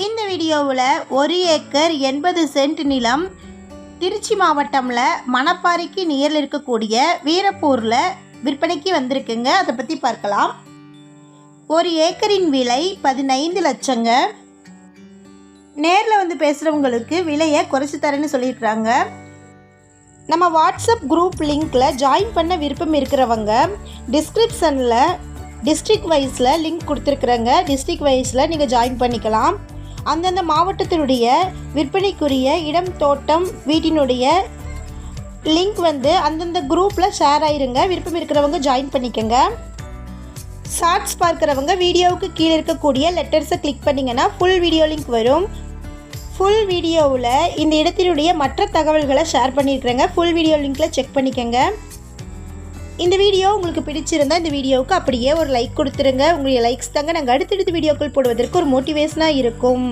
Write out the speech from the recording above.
இந்த வீடியோவில் 1 acre 80 send நிலம் திருச்சி மாவட்டம்ல மணப்பாறைக்கு நியரில் இருக்கக்கூடிய வீரப்பூரில் விற்பனைக்கு வந்திருக்குங்க. அதை பற்றி பார்க்கலாம். 1 ஏக்கரின் விலை 15 லட்சங்க. நேரில் வந்து பேசுகிறவங்களுக்கு விலையை குறைச்சி தரேன்னு சொல்லியிருக்கிறாங்க. நம்ம வாட்ஸ்அப் குரூப் லிங்க்கில் ஜாயின் பண்ண விருப்பம் இருக்கிறவங்க டிஸ்கிரிப்ஷனில் டிஸ்ட்ரிக்ட் வைஸில் லிங்க் கொடுத்துருக்குறேங்க. டிஸ்ட்ரிக்ட் வைஸில் நீங்கள் ஜாயின் பண்ணிக்கலாம். அந்தந்த மாவட்டத்தினுடைய விற்பனைக்குரிய இடம், தோட்டம், வீட்டினுடைய லிங்க் வந்து அந்தந்த குரூப்பில் ஷேர் ஆயிருங்க. விருப்பம் இருக்கிறவங்க ஜாயின் பண்ணிக்கோங்க. ஷார்ட்ஸ் பார்க்குறவங்க வீடியோவுக்கு கீழே இருக்கக்கூடிய லெட்டர்ஸை கிளிக் பண்ணிங்கன்னா ஃபுல் வீடியோ லிங்க் வரும். ஃபுல் வீடியோவில் இந்த இடத்தினுடைய மற்ற தகவல்களை ஷேர் பண்ணியிருக்கிறேங்க. ஃபுல் வீடியோ லிங்க்கில் செக் பண்ணிக்கோங்க. இந்த வீடியோ உங்களுக்கு பிடிச்சிருந்தால் இந்த வீடியோவுக்கு அப்படியே ஒரு லைக் கொடுத்துருங்க. உங்களுடைய லைக்ஸ் தாங்க நாங்கள் அடுத்தடுத்த வீடியோக்கள் போடுவதற்கு ஒரு மோட்டிவேஷனாக இருக்கும்.